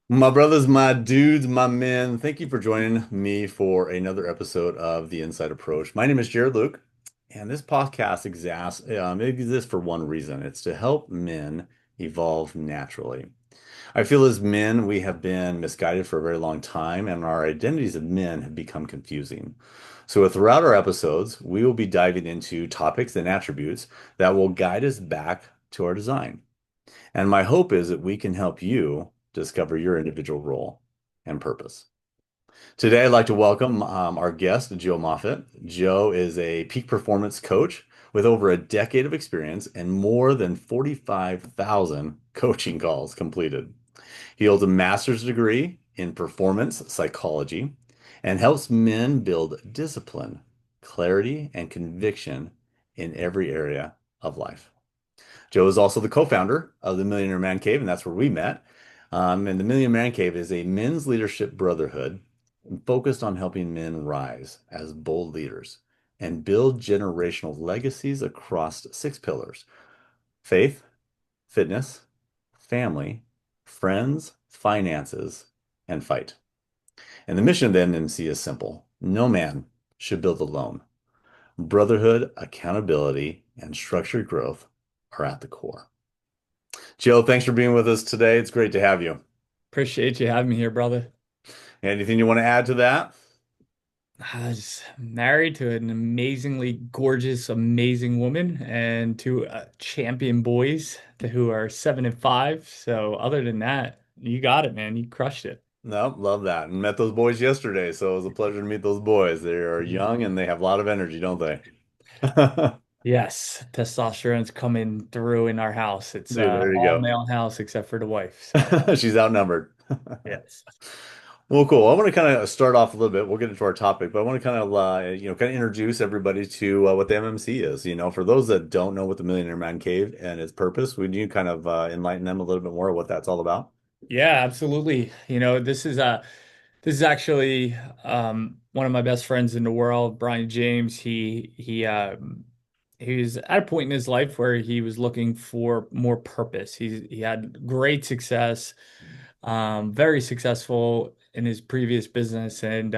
My brothers, my dudes, my men, thank you for joining me for another episode of The Inside Approach. My name is Jared Luke, and this podcast exists for one reason. It's to help men evolve naturally. I feel as men, we have been misguided for a very long time, and our identities of men have become confusing. So, throughout our episodes, we will be diving into topics and attributes that will guide us back to our design. And my hope is that we can help you discover your individual role and purpose. Today, I'd like to welcome our guest, Joe Moffett. Joe is a peak performance coach with over a decade of experience and more than 45,000 coaching calls completed. He holds a master's degree in performance psychology and helps men build discipline, clarity, and conviction in every area of life. Joe is also the co-founder of the Millionaire Man Cave, and that's where we met. And the Millionaire Man Cave is a men's leadership brotherhood focused on helping men rise as bold leaders and build generational legacies across six pillars: faith, fitness, family, friends, finances, and fight. And the mission of the NMC is simple: no man should build alone. Brotherhood, accountability, and structured growth are at the core. Joe, thanks for being with us today. It's great to have you. Appreciate you having me here, brother. Anything you want to add to that? I was married to an amazingly gorgeous, amazing woman and two champion boys who are 7 and 5. So other than that, you got it, man. You crushed it. No, love that. And met those boys yesterday, so it was a pleasure to meet those boys. They are young and they have a lot of energy, don't they? Yes, testosterone's coming through in our house. It's Dude, there you all go. male house except for the wife. So She's outnumbered. yes. Well, cool. I want to kind of start off a little bit. We'll get into our topic, but I want to kind of, kind of introduce everybody to what the MMC is. For those that don't know what the Millionaire Man Cave and its purpose, would you kind of enlighten them a little bit more of what that's all about? Yeah, absolutely. This is actually one of my best friends in the world, Brian James. He was at a point in his life where he was looking for more purpose. He had great success, very successful in his previous business, and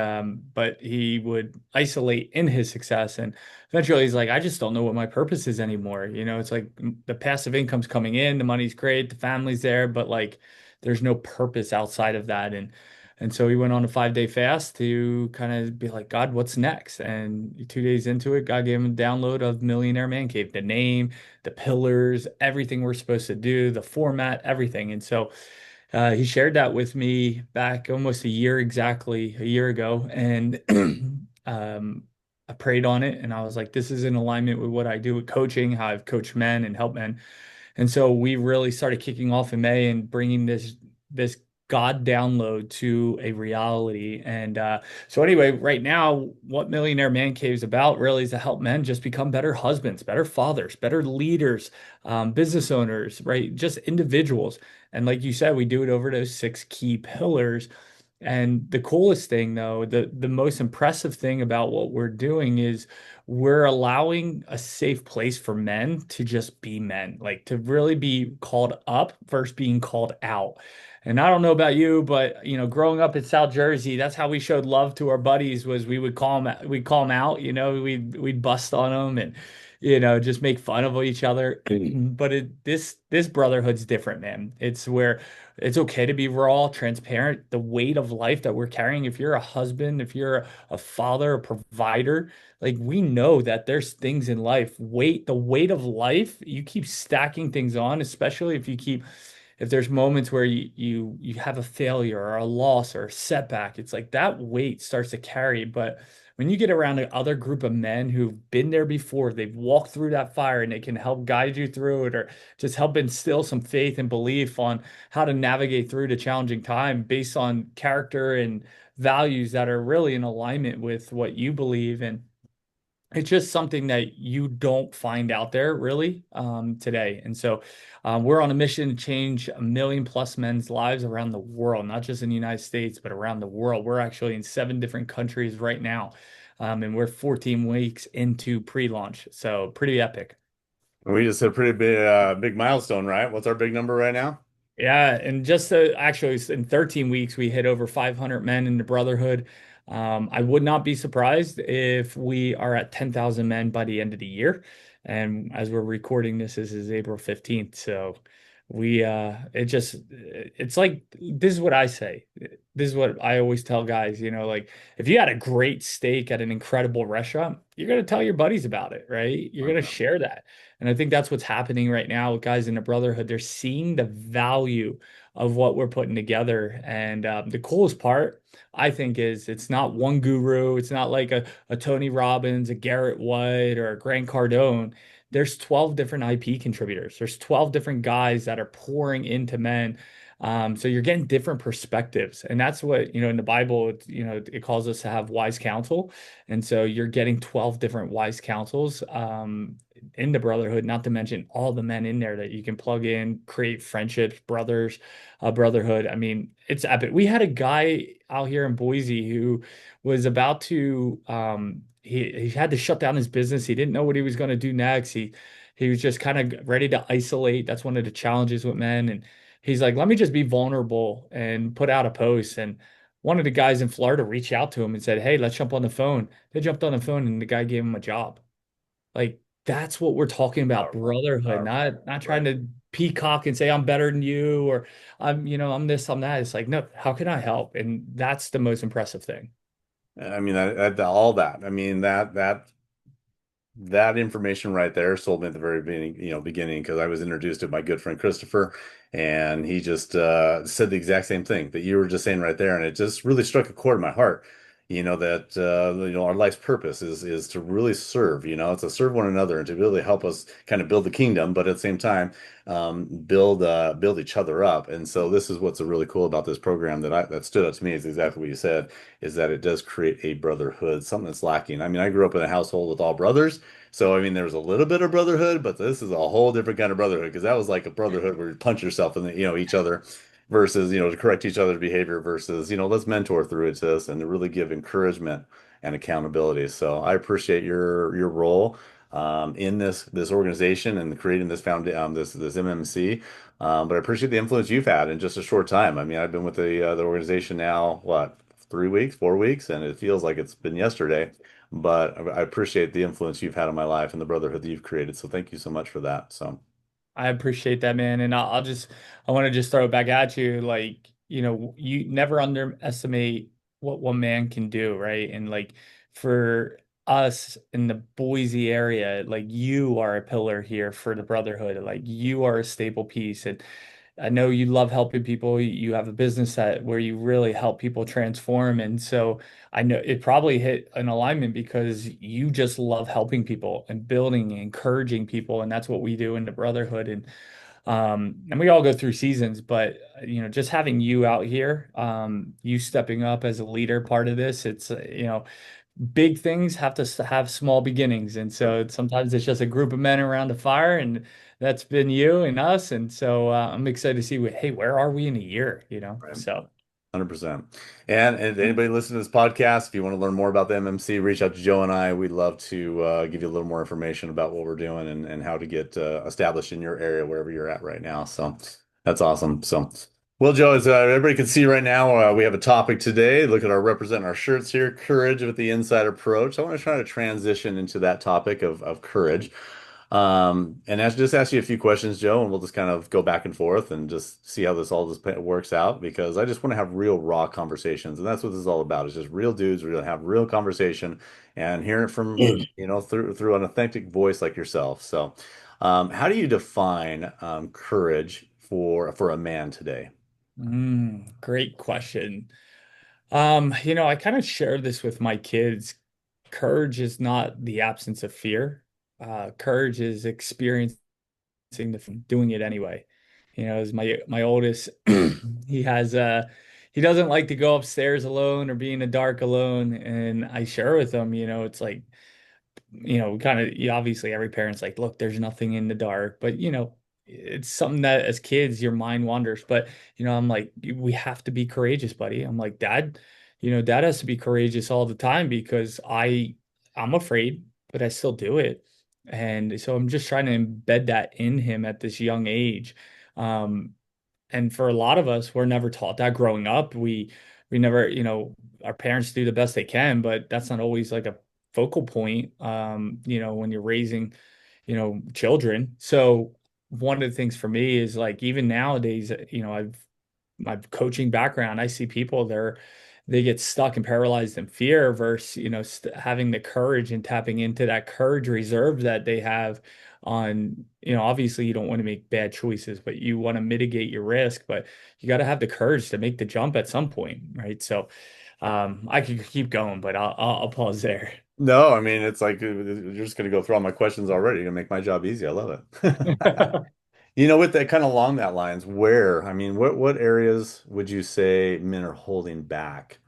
but he would isolate in his success, and eventually he's like, I just don't know what my purpose is anymore. It's like the passive income's coming in, the money's great, the family's there, but like there's no purpose outside of that, and so he went on a 5-day fast to kind of be like, God, what's next? And 2 days into it, God gave him a download of Millionaire Man Cave, the name, the pillars, everything we're supposed to do, the format, everything. And so he shared that with me back almost a year ago. And I prayed on it and I was like, this is in alignment with what I do with coaching, how I've coached men and helped men. And so we really started kicking off in May and bringing this God download to a reality. And so anyway, right now, what Millionaire Man Cave is about really is to help men just become better husbands, better fathers, better leaders, business owners, right? Just individuals. And like you said, we do it over those six key pillars. And the coolest thing, though, the most impressive thing about what we're doing is we're allowing a safe place for men to just be men, like to really be called up versus being called out. And I don't know about you, but growing up in South Jersey, that's how we showed love to our buddies was we'd call them out, we'd bust on them and just make fun of each other. But this brotherhood's different, man. It's where it's okay to be raw, transparent. The weight of life that we're carrying, if you're a husband, if you're a father, a provider, like we know that there's things in life, the weight of life, you keep stacking things on, especially if there's moments where you have a failure or a loss or a setback, it's like that weight starts to carry. But when you get around another group of men who've been there before, they've walked through that fire and they can help guide you through it or just help instill some faith and belief on how to navigate through the challenging time based on character and values that are really in alignment with what you believe in. It's just something that you don't find out there really today. And so we're on a mission to change a million plus men's lives around the world, not just in the United States, but around the world. We're actually in 7 different countries right now. And we're 14 weeks into pre-launch. So pretty epic. We just hit a pretty big milestone, right? What's our big number right now? Yeah, and just actually in 13 weeks we hit over 500 men in the Brotherhood. I would not be surprised if we are at 10,000 men by the end of the year. And as we're recording this is April 15th. So it's like this is what I say. This is what I always tell guys, like if you had a great steak at an incredible restaurant, you're gonna tell your buddies about it, right? You're gonna Okay. share that. And I think that's what's happening right now with guys in the Brotherhood. They're seeing the value of what we're putting together. And the coolest part, I think, is it's not one guru. It's not like a Tony Robbins, a Garrett White, or a Grant Cardone. There's 12 different IP contributors. There's 12 different guys that are pouring into men. So you're getting different perspectives. And that's what, in the Bible, it calls us to have wise counsel. And so you're getting 12 different wise counsels. In the Brotherhood, not to mention all the men in there that you can plug in, create friendships, brothers, brotherhood. I mean, it's epic. We had a guy out here in Boise who was about to he had to shut down his business. He didn't know what he was going to do next. He was just kind of ready to isolate. That's one of the challenges with men. And he's like, let me just be vulnerable and put out a post. And one of the guys in Florida reached out to him and said, hey, let's jump on the phone. They jumped on the phone and the guy gave him a job. Like that's what we're talking about, Powerful. brotherhood, Powerful. not trying Right. to peacock and say I'm better than you or I'm this, I'm that. It's like, no, how can I help? And that's the most impressive thing. I mean, all that. I mean, that information right there sold me at the very beginning because I was introduced to my good friend Christopher, and he just said the exact same thing that you were just saying right there, and it just really struck a chord in my heart. That our life's purpose is to really serve. It's to serve one another and to really help us kind of build the kingdom, but at the same time, build each other up. And so this is what's really cool about this program that stood out to me is exactly what you said, is that it does create a brotherhood, something that's lacking. I mean, I grew up in a household with all brothers. So, I mean, there was a little bit of brotherhood, but this is a whole different kind of brotherhood because that was like a brotherhood where you punch yourself in each other versus, to correct each other's behavior versus, let's mentor through it to this and to really give encouragement and accountability. So I appreciate your role in this organization and creating this this MMC. But I appreciate the influence you've had in just a short time. I mean, I've been with the organization now, what, 3 weeks, 4 weeks, and it feels like it's been yesterday. But I appreciate the influence you've had on my life and the brotherhood that you've created. So thank you so much for that. So, I appreciate that, man. And I want to just throw it back at you. Like, you never underestimate what one man can do, right? And like for us in the Boise area, like you are a pillar here for the brotherhood. Like you are a stable piece. And I know you love helping people. You have a business where you really help people transform. And so I know it probably hit an alignment because you just love helping people and building and encouraging people. And that's what we do in the Brotherhood. And we all go through seasons, but just having you out here, you stepping up as a leader part of this, it's big things have to have small beginnings. And right, so sometimes it's just a group of men around a fire, and that's been you and us. And so I'm excited to see hey, where are we in a year, right. So 100%. And anybody listening to this podcast, if you want to learn more about the MMC, reach out to Joe and I. We'd love to give you a little more information about what we're doing and how to get established in your area, wherever you're at right now. So that's awesome. So, well, Joe, as everybody can see right now, we have a topic today. Look at our representing our shirts here, courage with the inside approach. I want to try to transition into that topic of courage. And just ask you a few questions, Joe, and we'll just kind of go back and forth and just see how this all just works out because I just want to have real raw conversations, and that's what this is all about. It's just real dudes, real have real conversation and hearing it from through an authentic voice like yourself. So, how do you define courage for a man today? great question. I kind of share this with my kids. Courage is not the absence of fear. Courage is experiencing doing it anyway. As my oldest, he doesn't like to go upstairs alone or be in the dark alone. And I share with him, it's like kind of obviously every parent's like, look, there's nothing in the dark, but it's something that as kids your mind wanders. But I'm like, we have to be courageous, buddy. I'm like, Dad has to be courageous all the time because I'm afraid, but I still do it. And so I'm just trying to embed that in him at this young age. Um, And for a lot of us, we're never taught that growing up. We never, our parents do the best they can, but that's not always like a focal point, when you're raising, children. So one of the things for me is like even nowadays, I've my coaching background, I see people they get stuck and paralyzed in fear versus, st having the courage and tapping into that courage reserve that they have on, obviously you don't want to make bad choices, but you want to mitigate your risk, but you got to have the courage to make the jump at some point, right? So, I could keep going, but I'll pause there. No, I mean, it's like you're just going to go through all my questions already. You're going to make my job easy. I love it. With that kind of along that lines, I mean, what areas would you say men are holding back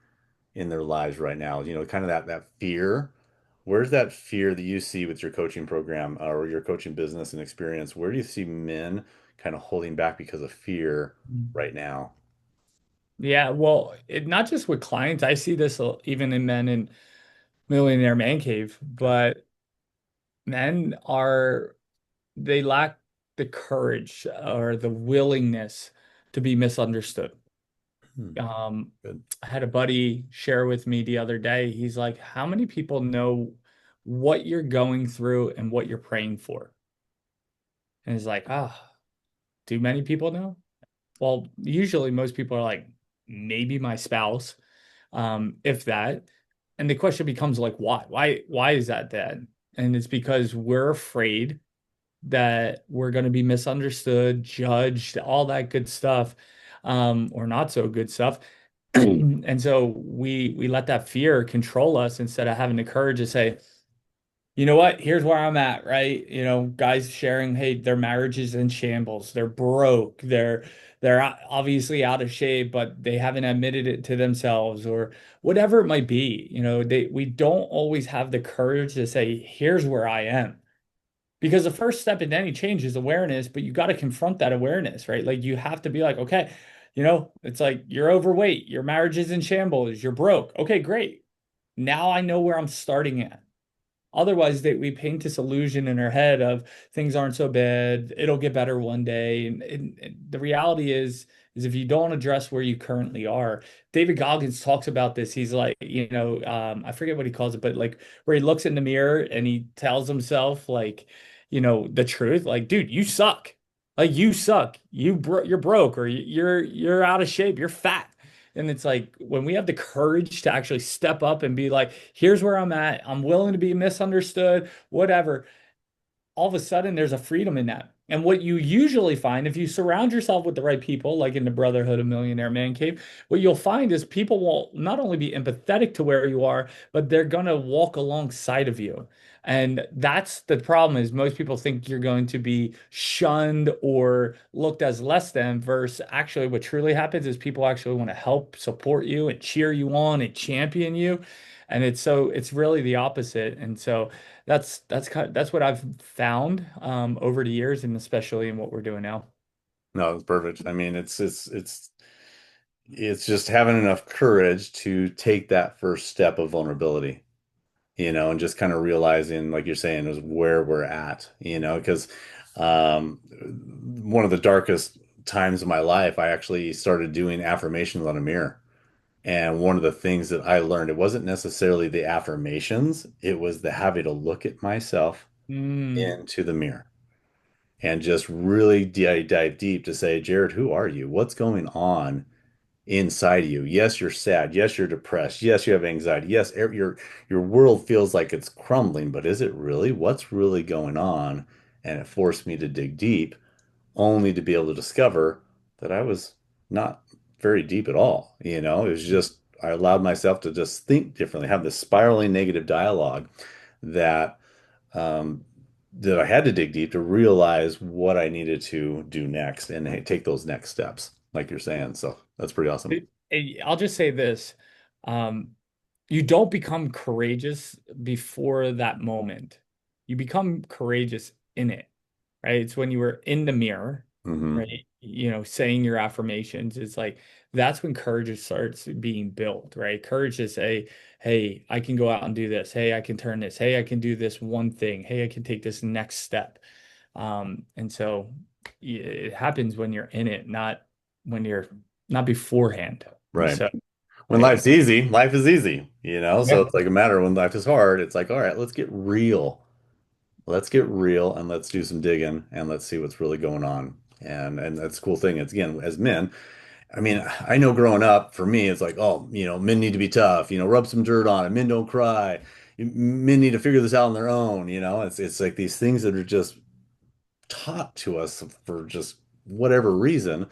in their lives right now? Kind of that fear. Where's that fear that you see with your coaching program or your coaching business and experience? Where do you see men kind of holding back because of fear right now? Yeah, well, not just with clients. I see this even in men in Millionaire Man Cave, Yeah. but men they lack the courage or the willingness to be misunderstood. Hmm, good. I had a buddy share with me the other day. He's like, how many people know what you're going through and what you're praying for? And he's like, do many people know? Well, usually most people are like, maybe my spouse, if that. And the question becomes like, why? Why is that then? And it's because we're afraid that we're going to be misunderstood, judged, all that good stuff, or not so good stuff. And so we let that fear control us instead of having the courage to say, you know what? Here's where I'm at, right? Guys sharing, hey, their marriage is in shambles. They're broke. They're obviously out of shape, but they haven't admitted it to themselves or whatever it might be. We don't always have the courage to say, here's where I am. Because the first step in any change is awareness, but you got to confront that awareness, right? Like you have to be like, okay, it's like you're overweight, your marriage is in shambles, you're broke. Okay, great. Now I know where I'm starting at. Otherwise, we paint this illusion in our head of things aren't so bad, it'll get better one day. And the reality is if you don't address where you currently are, David Goggins talks about this. He's like, I forget what he calls it, but like where he looks in the mirror and he tells himself like, the truth, like, dude, you suck. Like you suck. You're broke or you're out of shape. You're fat. And it's like when we have the courage to actually step up and be like, here's where I'm at. I'm willing to be misunderstood, whatever, all of a sudden there's a freedom in that. And what you usually find if you surround yourself with the right people, like in the Brotherhood of Millionaire Man Cave, what you'll find is people will not only be empathetic to where you are, but they're going to walk alongside of you. And that's the problem is most people think you're going to be shunned or looked as less than versus actually what truly happens is people actually want to help support you and cheer you on and champion you. And it's really the opposite. And so that's what I've found over the years, and especially in what we're doing now. No, it's perfect. I mean, it's just having enough courage to take that first step of vulnerability, and just kind of realizing, like you're saying, is where we're at, because um, one of the darkest times of my life, I actually started doing affirmations on a mirror. And one of the things that I learned, it wasn't necessarily the affirmations, it was the having to look at myself Mm. into the mirror and just really dive deep to say, Jared, who are you? What's going on inside of you? Yes, you're sad. Yes, you're depressed. Yes, you have anxiety. Yes, your world feels like it's crumbling, but is it really? What's really going on? And it forced me to dig deep, only to be able to discover that I was not very deep at all. It was just I allowed myself to just think differently, have this spiraling negative dialogue that um, that I had to dig deep to realize what I needed to do next and take those next steps, like you're saying. So that's pretty awesome. I'll just say this. Um, you don't become courageous before that moment. You become courageous in it, right? It's when you were in the mirror, Hmm. right? Saying your affirmations is like that's when courage starts being built, right? Courage is say, hey, I can go out and do this. Hey, I can turn this. Hey, I can do this one thing. Hey, I can take this next step. And so it happens when you're in it, not when you're not beforehand. Right. So, When like, life's easy, life is easy, you know? So yeah. it's like a matter when life is hard, it's like, all right, let's get real. Let's get real and let's do some digging and let's see what's really going on. And that's the cool thing. It's again, as men, I mean, I know growing up, for me, it's like, oh, men need to be tough, rub some dirt on it. Men don't cry. Men need to figure this out on their own, It's like these things that are just taught to us for just whatever reason.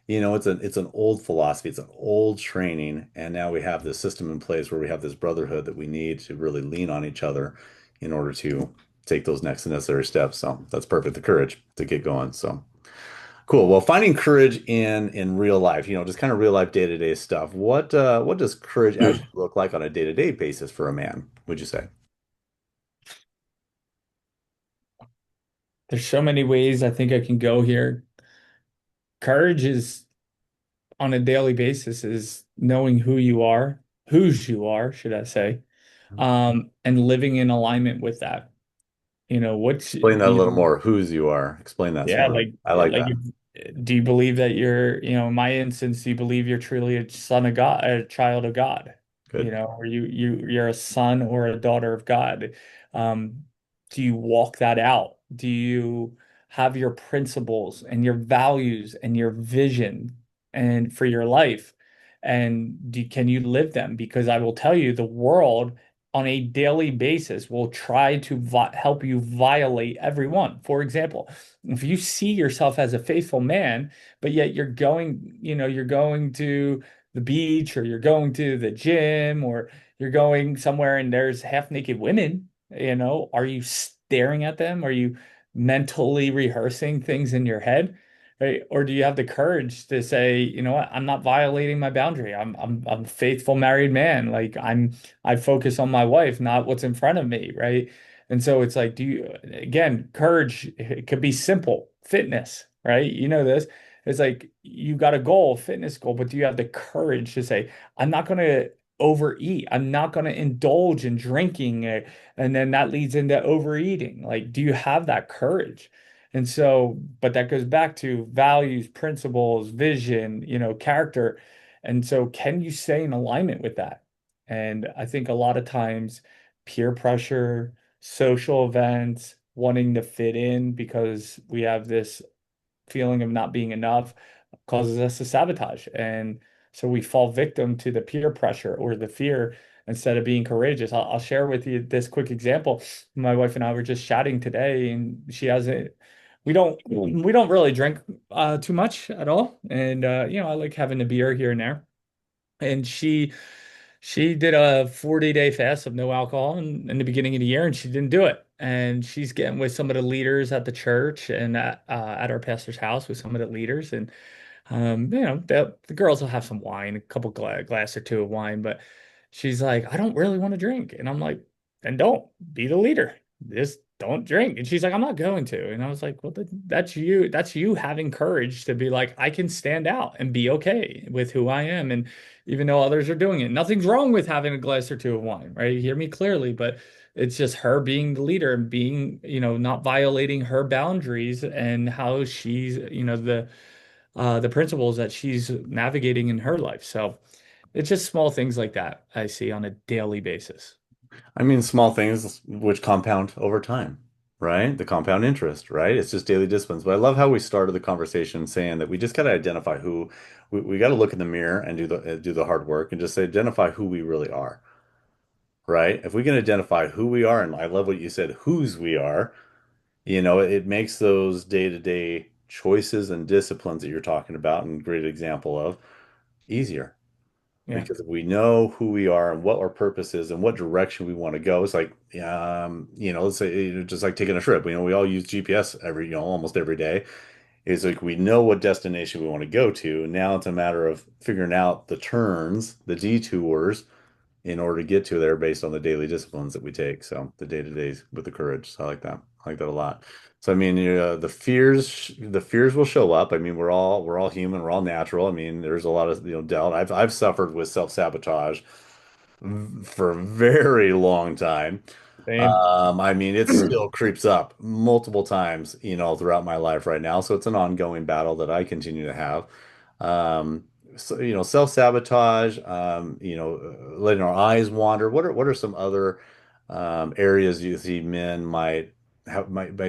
It's an old philosophy, it's an old training, and now we have this system in place where we have this brotherhood that we need to really lean on each other in order to take those next necessary steps. So that's perfect, the courage to get going. So cool. Well, finding courage in real life, just kind of real life day-to-day stuff. What does courage actually look like on a day-to-day basis for a man, would you say? There's so many ways I think I can go here. Courage is on a daily basis is knowing who you are, whose you are, should I say, and living in alignment with that. Explain that a little more. Whose you are. Explain that some Yeah, more. like I like like that. do you believe that you're, in my instance, do you believe you're truly a son of God, a child of God? Good. Or you're a son or a daughter of God. Um, do you walk that out? Do you have your principles and your values and your vision and for your life? And can you live them? Because I will tell you, the world on a daily basis will try to help you violate everyone. For example, if you see yourself as a faithful man, but yet you're going to the beach or you're going to the gym or you're going somewhere and there's half naked women, are you staring at them? Are you mentally rehearsing things in your head? Right? Or do you have the courage to say, you know what, I'm not violating my boundary. I'm a faithful married man. Like I focus on my wife, not what's in front of me, right? And so it's like, again, courage, it could be simple, fitness, right? You know this. It's like you got a goal, fitness goal, but do you have the courage to say, I'm not going to overeat. I'm not going to indulge in drinking. And then that leads into overeating. Like, do you have that courage? And so, but that goes back to values, principles, vision, character. And so, can you stay in alignment with that? And I think a lot of times, peer pressure, social events, wanting to fit in because we have this feeling of not being enough causes us to sabotage. And so we fall victim to the peer pressure or the fear instead of being courageous. I'll share with you this quick example. My wife and I were just chatting today, and she has a we don't really drink too much at all. And I like having a beer here and there. And she did a 40-day fast of no alcohol in the beginning of the year, and she didn't do it. And she's getting with some of the leaders at the church and at our pastor's house with some of the leaders. And the girls will have some wine, a couple glass or two of wine, but she's like, I don't really want to drink. And I'm like, then don't be the leader. Just don't drink. And she's like, I'm not going to. And I was like, well, that's you. That's you having courage to be like, I can stand out and be okay with who I am. And even though others are doing it, nothing's wrong with having a glass or two of wine, right? You hear me clearly, but it's just her being the leader and being, not violating her boundaries and how she's, the principles that she's navigating in her life. So it's just small things like that I see on a daily basis. I mean, small things which compound over time, right? The compound interest, right? It's just daily disciplines. But I love how we started the conversation saying that we just got to identify who we got to look in the mirror and do the hard work and just identify who we really are, right? If we can identify who we are, and I love what you said, whose we are, it makes those day-to-day choices and disciplines that you're talking about and great example of easier. Yeah. Because if we know who we are and what our purpose is and what direction we want to go, it's like, let's say, just like taking a trip. We all use GPS almost every day. It's like we know what destination we want to go to. Now it's a matter of figuring out the turns, the detours, in order to get to there based on the daily disciplines that we take. So the day-to-days with the courage. So I like that. I like that a lot. So I mean, the fears will show up. I mean, we're all human, we're all natural. I mean, there's a lot of, doubt. I've suffered with self-sabotage for a very long time. Same. I mean, it still creeps up multiple times, throughout my life right now. So it's an ongoing battle that I continue to have. So, self-sabotage, letting our eyes wander. What are some other areas you see men might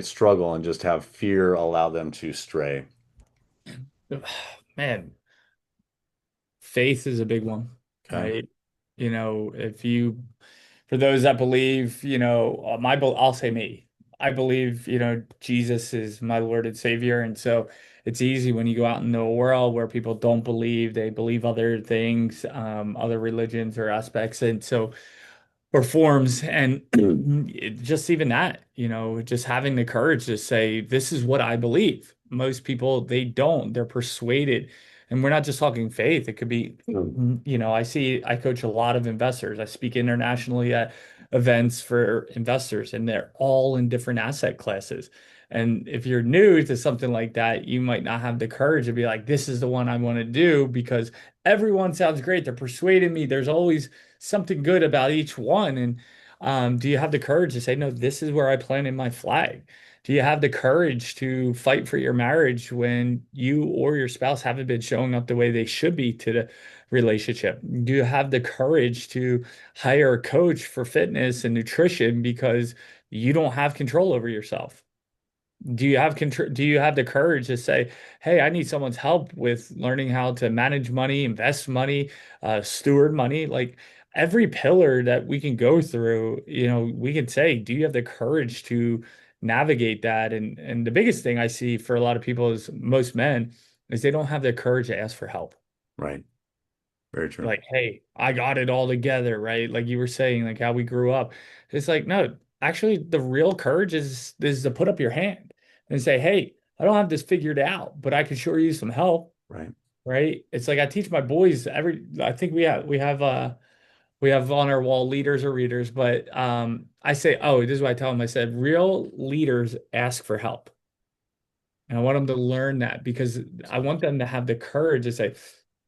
struggle and just have fear allow them to stray? Man, faith is a big one, Okay. right? If you, for those that believe, I'll say me. I believe, Jesus is my Lord and Savior. And so it's easy when you go out in the world where people don't believe, they believe other things, other religions or aspects. And so or forms and just even that, just having the courage to say this is what I believe. Most people they don't, they're persuaded. And we're not just talking faith, it could be I coach a lot of investors. I speak internationally at events for investors and they're all in different asset classes. And if you're new to something like that, you might not have the courage to be like, this is the one I want to do because everyone sounds great. They're persuading me. There's always something good about each one. And do you have the courage to say, no, this is where I planted my flag? Do you have the courage to fight for your marriage when you or your spouse haven't been showing up the way they should be to the relationship? Do you have the courage to hire a coach for fitness and nutrition because you don't have control over yourself? Do you have the courage to say, "Hey, I need someone's help with learning how to manage money, invest money, steward money?" Like every pillar that we can go through, we can say, "Do you have the courage to navigate that?" And the biggest thing I see for a lot of people is most men is they don't have the courage to ask for help. Right. Very true. Like, hey, I got it all together, right? Like you were saying, like how we grew up. It's like, no, actually, the real courage is to put up your hand and say, hey, I don't have this figured out, but I can sure use some help, Right. right? It's like I teach my boys I think we have on our wall leaders or readers, but I say, oh, this is what I tell them. I said, real leaders ask for help. And I want them to learn that because I want them to have the courage to say,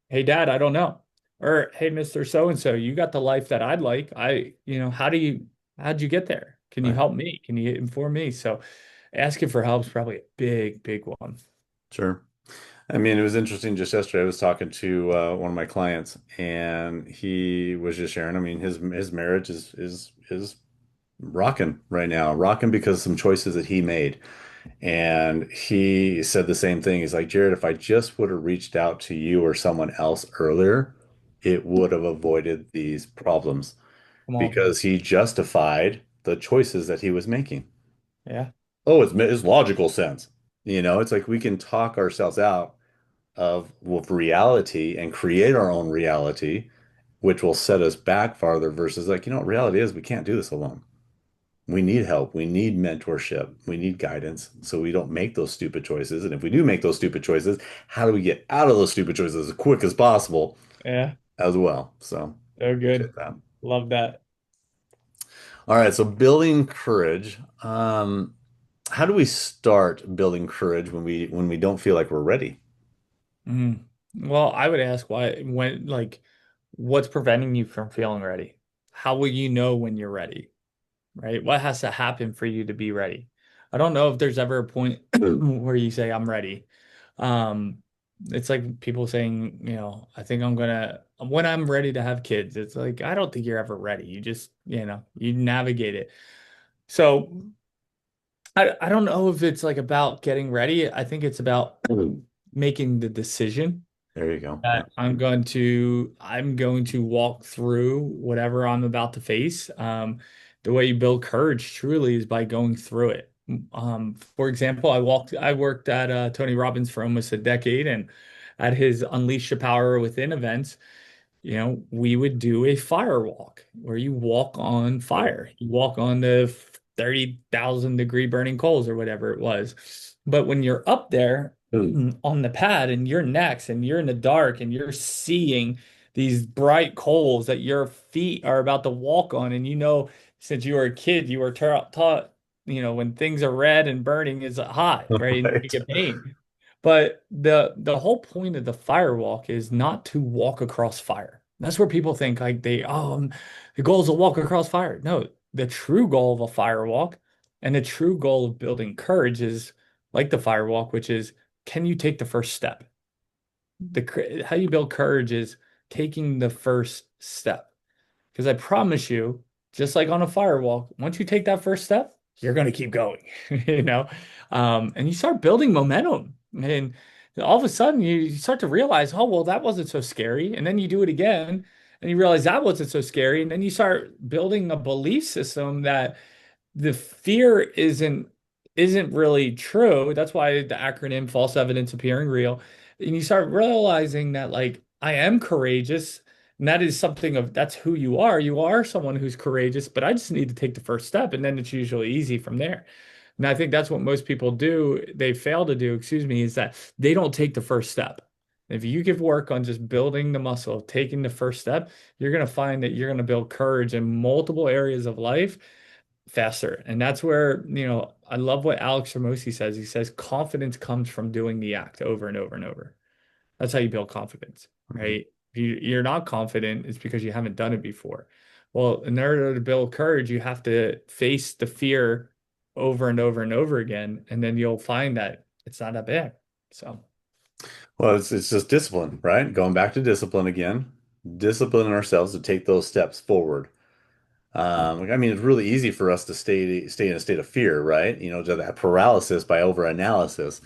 hey, Dad, I don't know. Or, hey, Mr. So and so, you got the life that I'd like. How'd you get there? Can you Right. help me? Can you inform me? So asking for help is probably a big, big one. Sure. I mean, it was interesting just yesterday. I was talking to one of my clients, and he was just sharing. I mean, his marriage is rocking right now, rocking because of some choices that he made. And he said the same thing. He's like, Jared, if I just would have reached out to you or someone else earlier, it would have avoided these problems Come on. because he justified the choices that he was making. Yeah. Oh, it's logical sense. It's like we can talk ourselves out of with reality and create our own reality, which will set us back farther versus like, what reality is we can't do this alone. We need help. We need mentorship. We need guidance so we don't make those stupid choices. And if we do make those stupid choices, how do we get out of those stupid choices as quick as possible Yeah. as well? So So appreciate good. that. Love that. All right. So building courage. How do we start building courage when we don't feel like we're ready? Mm. Well, I would ask what's preventing you from feeling ready? How will you know when you're ready? Right? What has to happen for you to be ready? I don't know if there's ever a point where you say, I'm ready. Um, it's like people saying, I think when I'm ready to have kids, it's like, I don't think you're ever ready. You just, you navigate it. So I don't know if it's like about getting ready. I think it's about making the decision There you go. Yeah. that I'm going to walk through whatever I'm about to face. The way you build courage truly is by going through it. For example, I worked at Tony Robbins for almost a decade, and at his Unleash the Power Within events, we would do a fire walk where you walk on fire. You walk on the 30,000-degree burning coals or whatever it was. But when you're up there on the pad and you're next and you're in the dark and you're seeing these bright coals that your feet are about to walk on, and since you were a kid, you were taught, when things are red and burning is hot, right? And you Right. get pain. But the whole point of the firewalk is not to walk across fire. That's where people think like the goal is to walk across fire. No, the true goal of a firewalk and the true goal of building courage is like the firewalk, which is can you take the first step? how you build courage is taking the first step. Because I promise you, just like on a firewall, once you take that first step, you're going to keep going, you know? And you start building momentum. And all of a sudden, you start to realize, oh, well, that wasn't so scary. And then you do it again, and you realize that wasn't so scary. And then you start building a belief system that the fear isn't really true. That's why the acronym false evidence appearing real. And you start realizing that like I am courageous, and that is something of that's who you are. You are someone who's courageous, but I just need to take the first step, and then it's usually easy from there. And I think that's what most people do, they fail to do, excuse me, is that they don't take the first step. If you give work on just building the muscle of taking the first step, you're going to find that you're going to build courage in multiple areas of life faster. And that's where, I love what Alex Ramosi says. He says confidence comes from doing the act over and over and over. That's how you build confidence, Mhm. right? If you're not confident, it's because you haven't done it before. Well, in order to build courage, you have to face the fear over and over and over again, and then you'll find that it's not that bad. So, Well, it's just discipline, right? Going back to discipline again, disciplining ourselves to take those steps forward. I mean, it's really easy for us to stay in a state of fear, right? To that paralysis by overanalysis,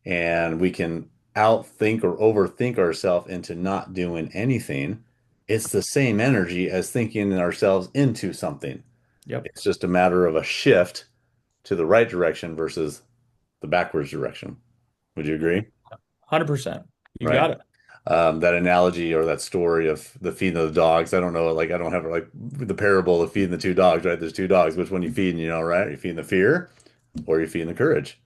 and we can outthink or overthink ourselves into not doing anything. It's the same energy as thinking ourselves into something. yep, It's just a matter of a shift to the right direction versus the backwards direction. Would you agree? 100%. You Right? got it. That analogy or that story of the feeding of the dogs. I don't know, like I don't have like the parable of feeding the two dogs, right? There's two dogs. Which one you feeding, right? Are you feeding the fear or are you feeding the courage?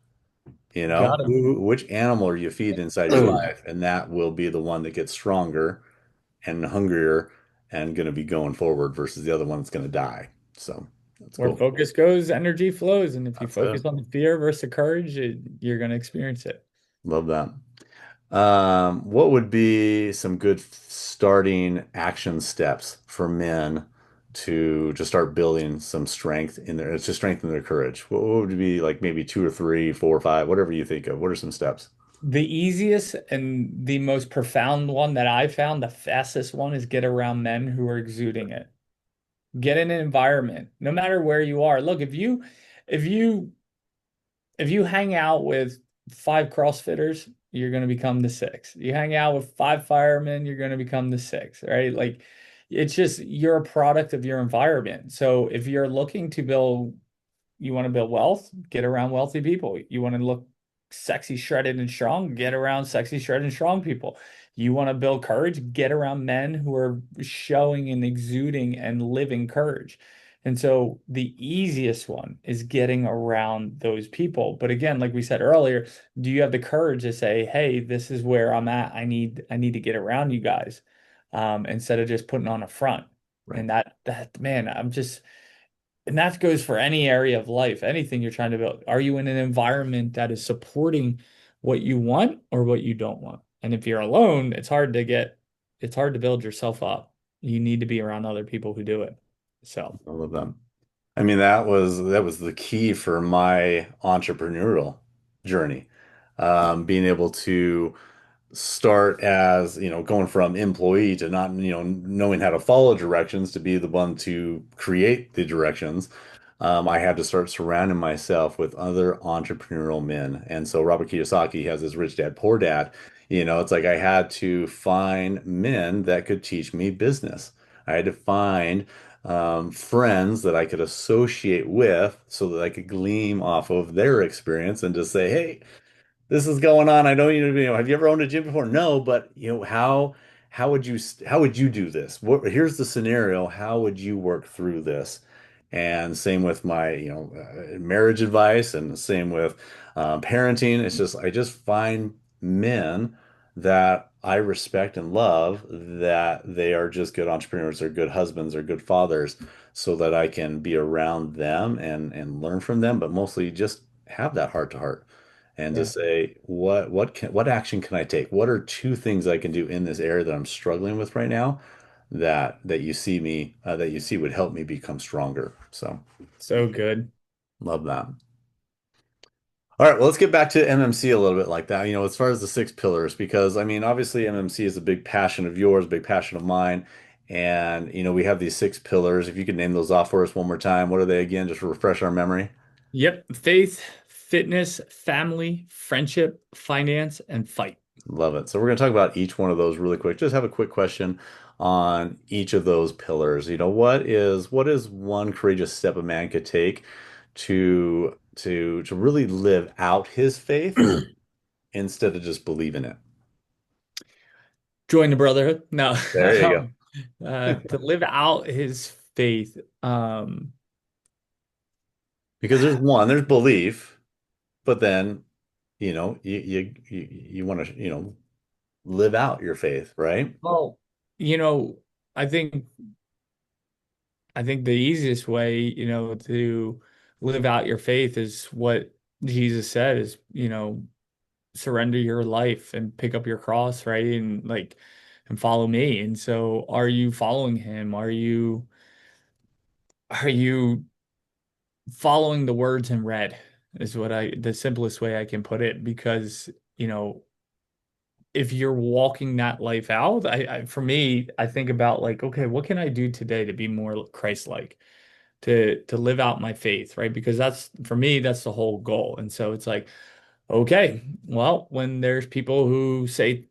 You got it. Which animal are you feeding inside your life? And that will be the one that gets stronger and hungrier and going to be going forward versus the other one that's going to die. So that's Where cool. focus goes, energy flows. And if you That's it. focus on the fear versus the courage, you're going to experience it. Love that. What would be some good starting action steps for men to just start building some strength in their, to strengthen their courage? What would be like maybe two or three, four or five, whatever you think of? What are some steps? The easiest and the most profound one that I found, the fastest one, is get around men who are exuding it. Get in an environment, no matter where you are. Look, if you if you hang out with five CrossFitters, you're going to become the six. You hang out with five firemen, you're going to become the six, right? Like it's just you're a product of your environment. So if you're looking to build you want to build wealth, get around wealthy people. You want to look sexy, shredded, and strong, get around sexy, shredded, and strong people. You want to build courage, get around men who are showing and exuding and living courage. And so the easiest one is getting around those people. But again, like we said earlier, do you have the courage to say, "Hey, this is where I'm at. I need to get around you guys," instead of just putting on a front. Right. And that man, and that goes for any area of life, anything you're trying to build. Are you in an environment that is supporting what you want or what you don't want? And if you're alone, it's hard to build yourself up. You need to be around other people who do it. So, I love that. I mean, that was the key for my entrepreneurial journey. Being able to start as, going from employee to not, knowing how to follow directions to be the one to create the directions. I had to start surrounding myself with other entrepreneurial men. And so Robert Kiyosaki has his Rich Dad, Poor Dad. It's like I had to find men that could teach me business. I had to find friends that I could associate with so that I could gleam off of their experience and just say, hey, this is going on. I know have you ever owned a gym before? No, but how would you do this? Here's the scenario. How would you work through this? And same with my, marriage advice and the same with parenting. It's just I just find men that I respect and love that they are just good entrepreneurs, they're good husbands, they're good fathers, so that I can be around them and learn from them, but mostly just have that heart to heart and to yeah. say what action can I take? What are two things I can do in this area that I'm struggling with right now that you see would help me become stronger. So So good. love that. All right, well, let's get back to MMC a little bit like that. As far as the six pillars, because I mean, obviously, MMC is a big passion of yours, big passion of mine. And, we have these six pillars. If you could name those off for us one more time, what are they again? Just to refresh our memory. Yep. Faith, fitness, family, friendship, finance, and fight. Love it. So we're going to talk about each one of those really quick. Just have a quick question on each of those pillars. What is one courageous step a man could take to really live out his faith instead of just believe in it? Join the brotherhood. No, There you go. to live out his faith. Because there's belief, but then, you want to, live out your faith, right? Well, you know, I think the easiest way, to live out your faith is what Jesus said is, surrender your life and pick up your cross, right? And follow me. And so are you following him? Are you following the words in red is the simplest way I can put it because, you know, if you're walking that life out, for me, I think about like, okay, what can I do today to be more Christ-like, to live out my faith, right? Because that's for me, that's the whole goal. And so it's like, okay, well, when there's people who say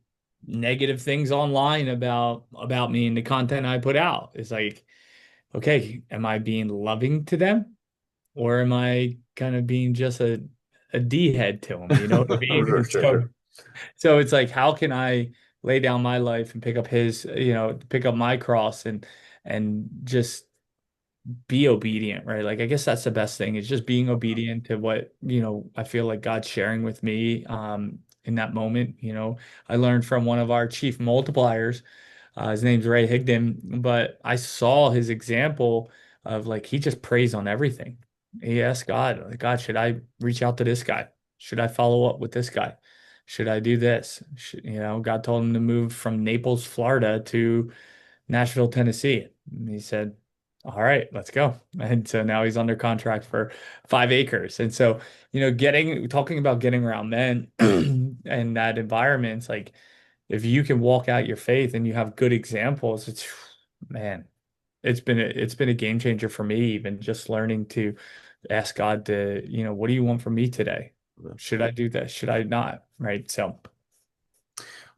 negative things online about me and the content I put out, it's like, okay, am I being loving to them? Or am I kind of being just a D head to them? You know what I mean? Sure, And sure, sure. so it's like, how can I lay down my life and pick up pick up my cross and just be obedient, right? Like I guess that's the best thing is just being obedient to what, I feel like God's sharing with me in that moment. I learned from one of our chief multipliers. His name's Ray Higdon, but I saw his example of like he just prays on everything. He asked God, like, God, should I reach out to this guy? Should I follow up with this guy? Should I do this? God told him to move from Naples, Florida to Nashville, Tennessee. And he said, all right, let's go. And so now he's under contract for 5 acres. And so, talking about getting around men and that environment, it's like if you can walk out your faith and you have good examples, man, it's been a game changer for me, even just learning to ask God to, what do you want from me today? Should I do this? Should I not? Right. So,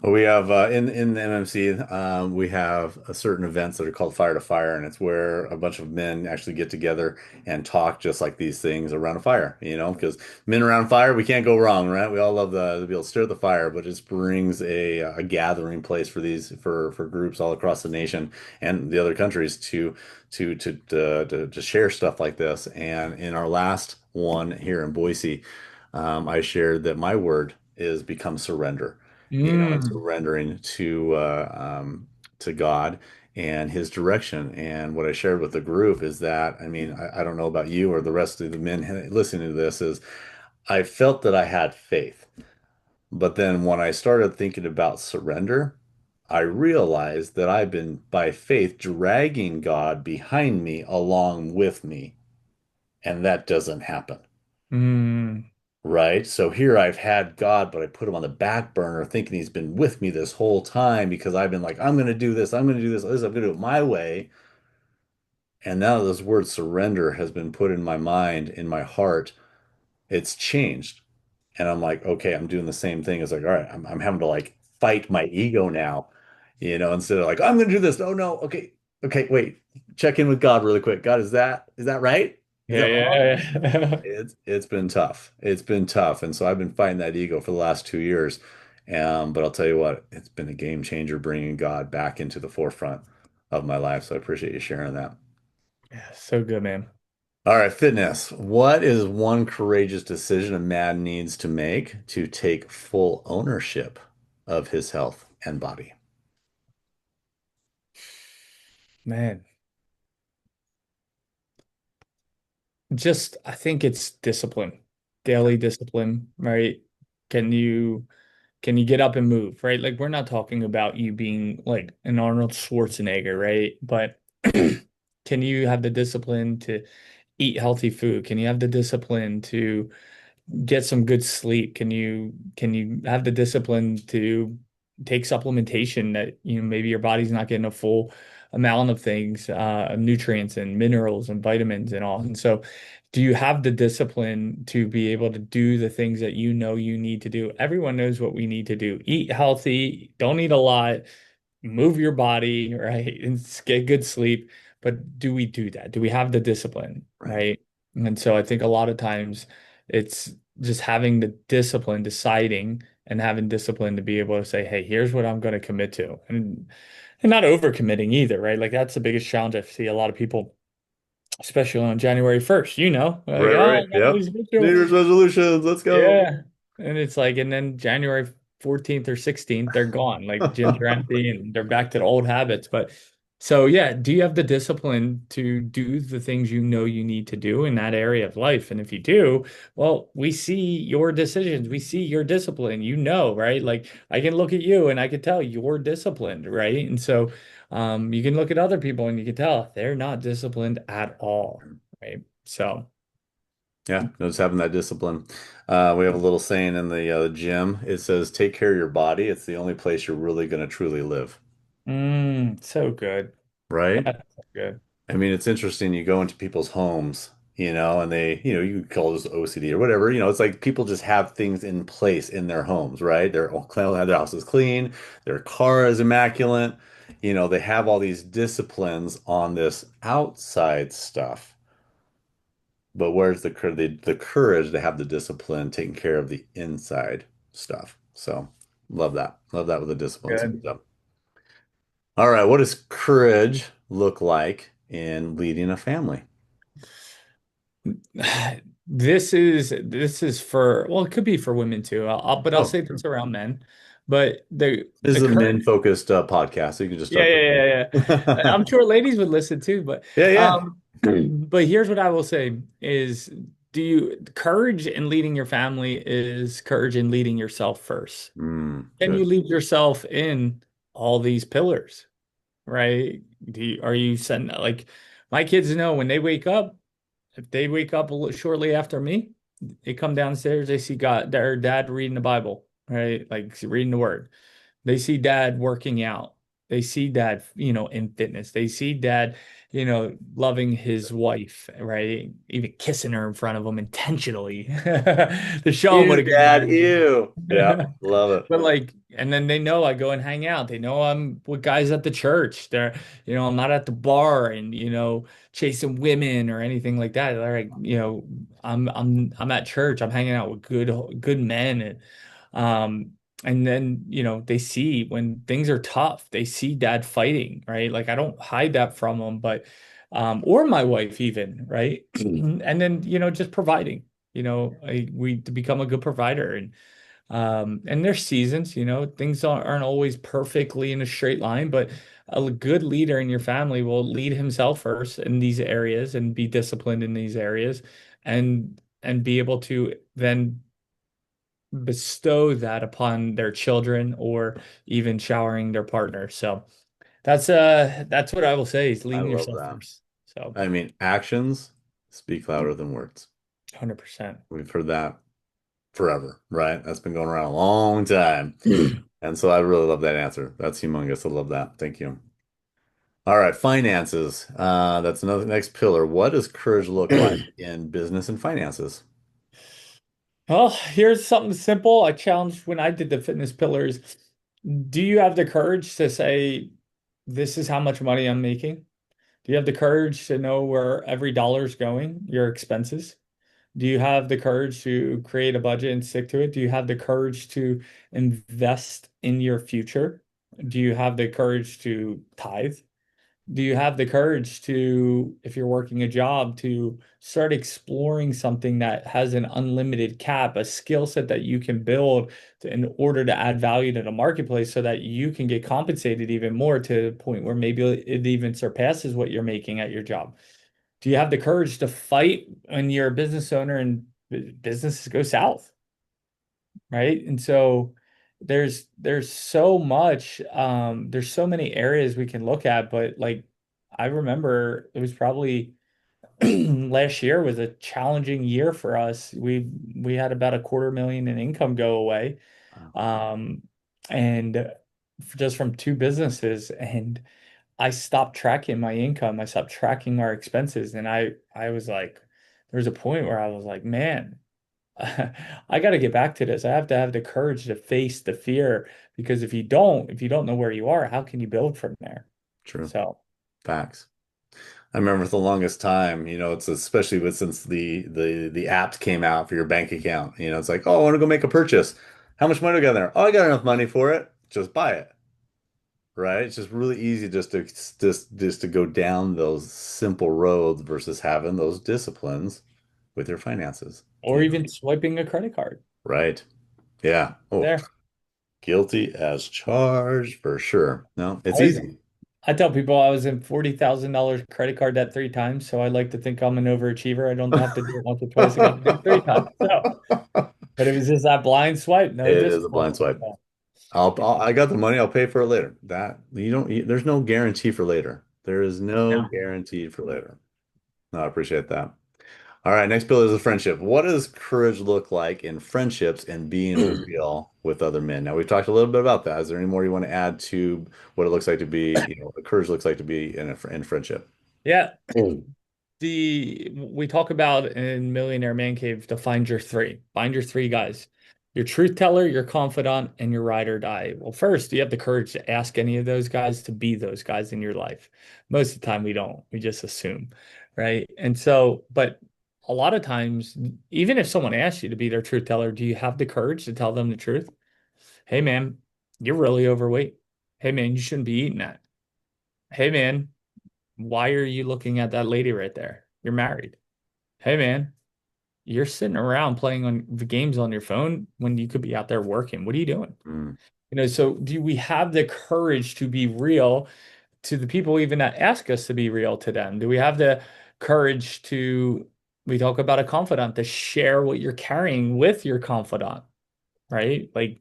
Well, we have in the MMC, we have certain events that are called Fire to Fire, and it's where a bunch of men actually get together and talk just like these things around a fire, because men around fire, we can't go wrong, right? We all love to be able to stir the fire, but it just brings a gathering place for these for groups all across the nation and the other countries to share stuff like this. And in our last one here in Boise, I shared that my word is become surrender, and mm, surrendering to God and His direction. And what I shared with the group is that, I mean, I don't know about you or the rest of the men listening to this, is I felt that I had faith. But then when I started thinking about surrender, I realized that I've been, by faith, dragging God behind me along with me. And that doesn't happen. mm, Right. So here I've had God, but I put him on the back burner thinking he's been with me this whole time because I've been like, I'm going to do this. I'm going to do this. I'm going to do it my way. And now this word surrender has been put in my mind, in my heart. It's changed. And I'm like, okay, I'm doing the same thing. It's like, all right, I'm having to like fight my ego now, instead of like, I'm going to do this. Oh, no. Okay. Okay. Wait, check in with God really quick. God, is that right? Is yeah, that wrong? yeah. It's been tough. It's been tough. And so I've been fighting that ego for the last 2 years. But I'll tell you what, it's been a game changer bringing God back into the forefront of my life. So I appreciate you sharing that. Yeah, so good, man. All right, fitness. What is one courageous decision a man needs to make to take full ownership of his health and body? Man, just I think it's discipline, daily discipline, right? Can you can you get up and move, right? Like we're not talking about you being like an Arnold Schwarzenegger, right? But can you have the discipline to eat healthy food? Can you have the discipline to get some good sleep? Can you have the discipline to take supplementation that, maybe your body's not getting a full amount of things, nutrients and minerals and vitamins and all. And so do you have the discipline to be able to do the things that you need to do? Everyone knows what we need to do. Eat healthy, don't eat a lot, move your body, right? And get good sleep. But do we do that? Do we have the discipline, Right. right? And so I think a lot of times it's just having the discipline, deciding and having discipline to be able to say, hey, here's what I'm going to commit to. And not overcommitting either, right? Like that's the biggest challenge I see a lot of people, especially on January 1st, like, Right, oh, right. I got all Yep. these New rituals. Year's resolutions. Let's go. Yeah. And it's like, and then January 14th or 16th, they're gone. Like gyms are empty and they're back to the old habits. But so, yeah, do you have the discipline to do the things you need to do in that area of life? And if you do, well, we see your decisions, we see your discipline, right? Like I can look at you and I can tell you're disciplined, right? And so, you can look at other people and you can tell they're not disciplined at all, right? So, Yeah, just having that discipline. We have a little saying in the gym. It says, "Take care of your body. It's the only place you're really going to truly live." so good. Right? That's so good. I mean, it's interesting. You go into people's homes, and you could call this OCD or whatever. It's like people just have things in place in their homes, right? They're all clean, their house is clean, their car is immaculate. They have all these disciplines on this outside stuff. But where's the courage to have the discipline taking care of the inside stuff? So love that. Love that with the disciplines. Good. So, all right, what does courage look like in leading a family? This is for, well, it could be for women too. But I'll Oh, say this around men. But this the is a courage, men-focused podcast, so you can just yeah, start yeah, yeah, yeah. there. I'm sure ladies would listen too. But Yeah, yeah. but here's what I will say is, courage in leading your family is courage in leading yourself first. Can you Good. lead yourself in all these pillars, right? Are you setting, like, my kids know when they wake up, if they wake up shortly after me, they come downstairs, they see their dad reading the Bible, right? Like reading the word. They see dad working out. They see dad, in fitness. They see dad, loving his wife, right? Even kissing her in front of them intentionally to show him what Ew, a good Dad. man Ew. Yeah, is. love it. But like, and then they know I go and hang out. They know I'm with guys at the church. I'm not at the bar and, chasing women or anything like that. They're like, I'm at church. I'm hanging out with good men. Um, and then, they see when things are tough, they see dad fighting, right? Like I don't hide that from them, but, or my wife even, right? And then, just providing, we to become a good provider. And there's seasons, things aren't always perfectly in a straight line, but a good leader in your family will lead himself first in these areas and be disciplined in these areas and be able to then bestow that upon their children or even showering their partner. So that's what I will say is I leading love yourself that. first. So I mean, actions speak louder than words. 100%. We've heard that forever, right? That's been going around a long time. And so I really love that answer. That's humongous. I love that. Thank you. All right, finances. That's another next pillar. What does courage look like in business and finances? Well, here's something simple. I challenged when I did the fitness pillars. Do you have the courage to say, this is how much money I'm making? Do you have the courage to know where every dollar is going, your expenses? Do you have the courage to create a budget and stick to it? Do you have the courage to invest in your future? Do you have the courage to tithe? Do you have the courage to, if you're working a job, to start exploring something that has an unlimited cap, a skill set that you can build in order to add value to the marketplace so that you can get compensated even more to the point where maybe it even surpasses what you're making at your job? Do you have the courage to fight when you're a business owner and businesses go south? Right. And so there's so much, there's so many areas we can look at, but like I remember it was probably last year was a challenging year for us. We had about a quarter million in income go away, Wow. um, and just from two businesses. And I stopped tracking my income. I stopped tracking our expenses, and I was like, there was a point where I was like, man, I got to get back to this. I have to have the courage to face the fear because if you don't know where you are, how can you build from there? True. So, Facts. I remember for the longest time, it's especially since the apps came out for your bank account. It's like, oh, I want to go make a purchase. How much money do I got there? Oh, I got enough money for it. Just buy it. Right? It's just really easy just to go down those simple roads versus having those disciplines with your finances. or even swiping a credit card Right. Yeah. Oh, there. guilty as charged for sure. No, I it's was easy. I tell people I was in $40,000 credit card debt 3 times, so I like to think I'm an overachiever. I don't have to do it once or twice. I got to do it 3 times. So, but it was just that blind swipe, no It is a discipline. blind swipe. So, I got the money. I'll pay for it later. That you don't. There's no guarantee for later. There is no yeah. guarantee for later. No, I appreciate that. All right, next pillar is a friendship. What does courage look like in friendships and being real with other men? Now, we've talked a little bit about that. Is there any more you want to add to what it looks like to be, what courage looks like to be in friendship? Yeah. We talk about in Millionaire Man Cave to find your three. Find your three guys. Your truth teller, your confidant, and your ride or die. Well, first, do you have the courage to ask any of those guys to be those guys in your life? Most of the time we don't. We just assume, right? And so, but a lot of times, even if someone asks you to be their truth teller, do you have the courage to tell them the truth? Hey man, you're really overweight. Hey man, you shouldn't be eating that. Hey man, why are you looking at that lady right there? You're married. Hey man, you're sitting around playing on the games on your phone when you could be out there working. What are you doing? Mm, So do we have the courage to be real to the people even that ask us to be real to them? Do we have the courage to, we talk about a confidant, to share what you're carrying with your confidant, right? Like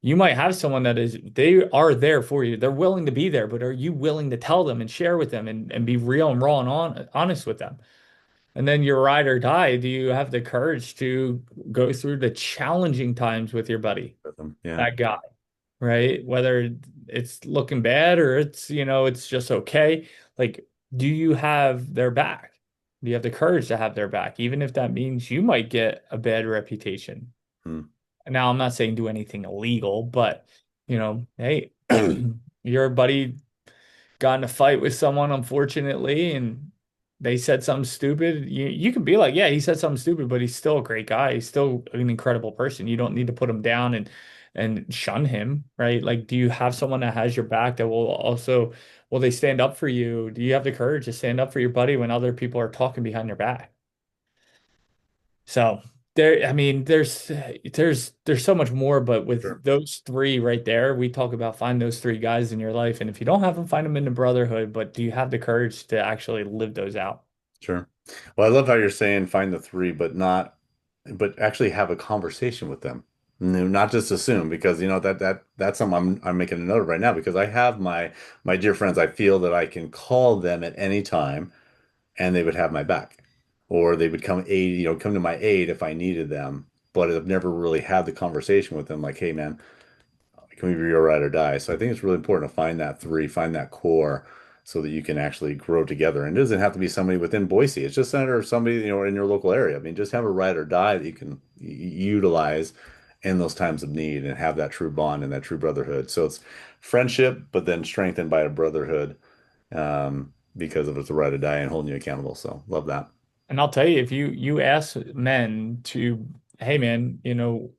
you might have someone that is, they are there for you. They're willing to be there, but are you willing to tell them and share with them and be real and raw and honest with them? And then your ride or die, do you have the courage to go through the challenging times with your buddy, with them. Yeah. that guy, right? Whether it's looking bad or it's just okay. Like, do you have their back? Do you have the courage to have their back, even if that means you might get a bad reputation? Mm, Now, I'm not saying do anything illegal, but hey, your buddy got in a fight with someone, unfortunately, and they said something stupid. You can be like, yeah, he said something stupid, but he's still a great guy. He's still an incredible person. You don't need to put him down and shun him, right? Like, do you have someone that has your back that will they stand up for you? Do you have the courage to stand up for your buddy when other people are talking behind your back? So I mean, there's so much more, but sure. with those three right there, we talk about find those three guys in your life, and if you don't have them, find them in the brotherhood. But do you have the courage to actually live those out? Sure. Well, I love how you're saying find the three, but actually have a conversation with them. No, not just assume because that's something I'm making a note of right now because I have my dear friends. I feel that I can call them at any time and they would have my back, or they would come to my aid if I needed them. But I've never really had the conversation with them like, hey man, can we be your ride or die? So I think it's really important to find that three, find that core so that you can actually grow together. And it doesn't have to be somebody within Boise. It's just somebody, in your local area. I mean, just have a ride or die that you can utilize in those times of need and have that true bond and that true brotherhood. So it's friendship, but then strengthened by a brotherhood because of it's a ride or die and holding you accountable. So love that. And I'll tell you, if you ask men to, hey man,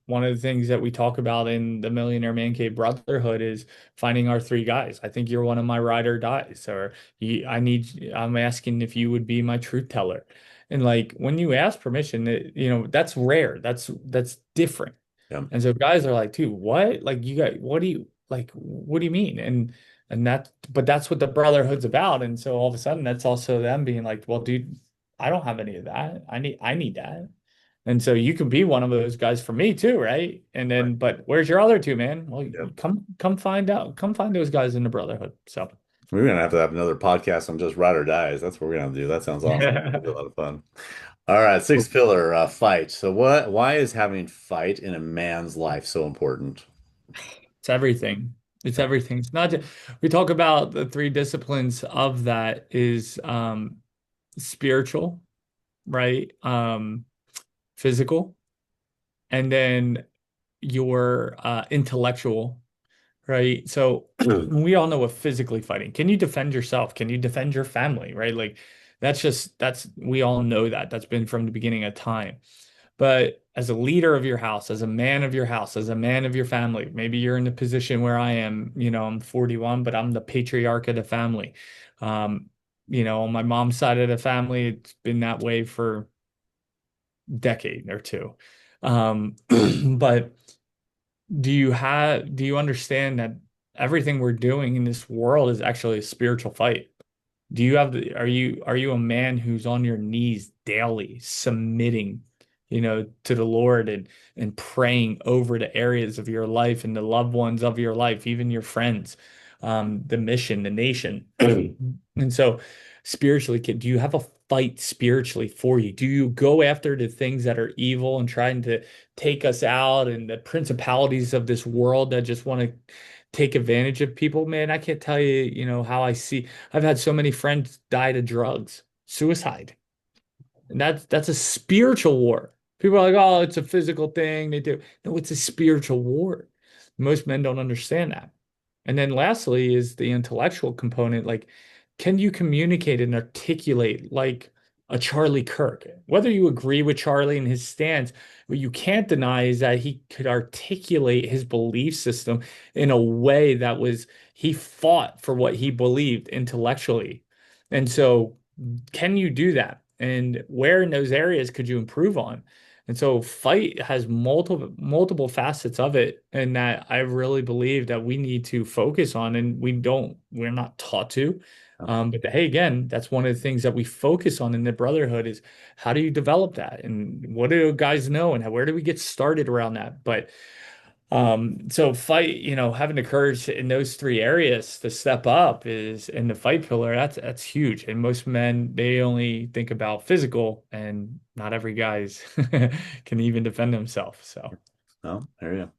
one of the things that we talk about in the Millionaire Man Cave Brotherhood is finding our three guys. I think you're one of my ride or dies, or I'm asking if you would be my truth teller. And like when you ask permission, that's rare. That's different. Yeah. And so guys are like, dude, what? Like what do you mean? But that's what the brotherhood's about. And so all of a sudden that's also them being like, well, dude, I don't have any of that. I need that. And so you can be one of those guys for me too, right? And Right. then, but where's your other two, man? Well, Yeah. come find out. Come find those guys in the brotherhood. So We're gonna have to have another podcast on just ride or dies. That's what we're gonna do. That sounds awesome. That'll be a lot of fun. All right, sixth pillar, fight. So why is having fight in a man's life so important? It's everything. It's everything. It's not just, we talk about the three disciplines of that is spiritual, right? Physical, and then your intellectual, right? So we all know what physically fighting. Can you defend yourself? Can you defend your family, right? Like that's we all know that. That's been from the beginning of time. But as a leader of your house, as a man of your house, as a man of your family, maybe you're in the position where I am, I'm 41, but I'm the patriarch of the family. Um, on my mom's side of the family, it's been that way for a decade or two. But do you understand that everything we're doing in this world is actually a spiritual fight? Do you have the, are you a man who's on your knees daily, submitting, to the Lord and praying over the areas of your life and the loved ones of your life, even your friends, the mission, the nation. And so spiritually, do you have a fight spiritually for you? Do you go after the things that are evil and trying to take us out and the principalities of this world that just want to take advantage of people? Man, I can't tell you, how I see. I've had so many friends die to drugs, suicide. And that's a spiritual war. People are like, oh, it's a physical thing they do. No, it's a spiritual war. Most men don't understand that. And then lastly is the intellectual component. Like, can you communicate and articulate like a Charlie Kirk? Whether you agree with Charlie and his stance, what you can't deny is that he could articulate his belief system in a way that was, he fought for what he believed intellectually. And so can you do that? And where in those areas could you improve on? And so fight has multiple facets of it, and that I really believe that we need to focus on, and we're not taught to. But hey, again, that's one of the things that we focus on in the brotherhood is how do you develop that, and what do guys know, and where do we get started around that? But so fight, having the courage in those three areas to step up is in the fight pillar. That's huge. And most men, they only think about physical, and not every guy's can even defend himself. So No, there you go.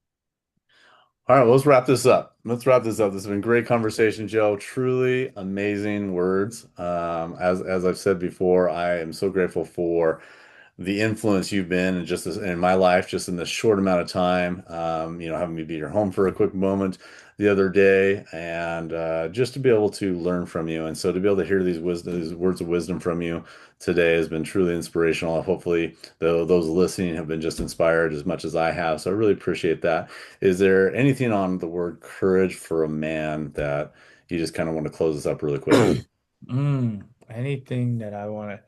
All right, well, let's wrap this up. Let's wrap this up. This has been great conversation, Joe. Truly amazing words. As I've said before, I am so grateful for the influence you've been in just this, in my life, just in this short amount of time. Having me be at your home for a quick moment the other day, and just to be able to learn from you, and so to be able to hear these words of wisdom from you today has been truly inspirational. Hopefully, those listening have been just inspired as much as I have. So I really appreciate that. Is there anything on the word courage for a man that you just kind of want to close this up really quick? anything that I want to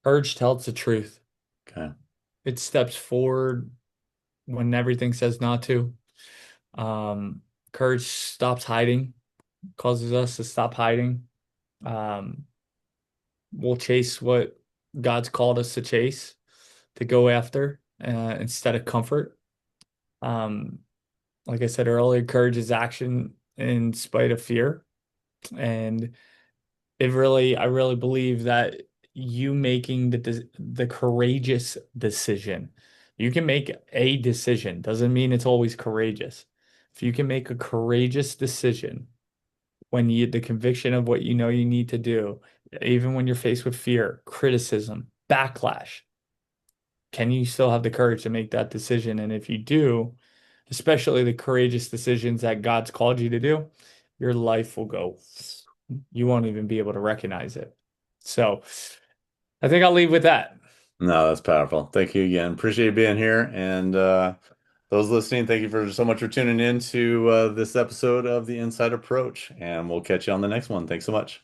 urge tells the truth. Okay. It steps forward when everything says not to. Um, Courage stops hiding, causes us to stop hiding. Um, we'll chase what God's called us to chase, to go after, instead of comfort. Um, like I said earlier, courage is action in spite of fear. And I really believe that you making the courageous decision, you can make a decision, doesn't mean it's always courageous. If you can make a courageous decision when the conviction of what you know you need to do, even when you're faced with fear, criticism, backlash, can you still have the courage to make that decision? And if you do, especially the courageous decisions that God's called you to do, your life will go, you won't even be able to recognize it. So I think I'll leave with that. No, that's powerful. Thank you again. Appreciate you being here. And those listening, thank you for so much for tuning in to this episode of The Inside Approach. And we'll catch you on the next one. Thanks so much.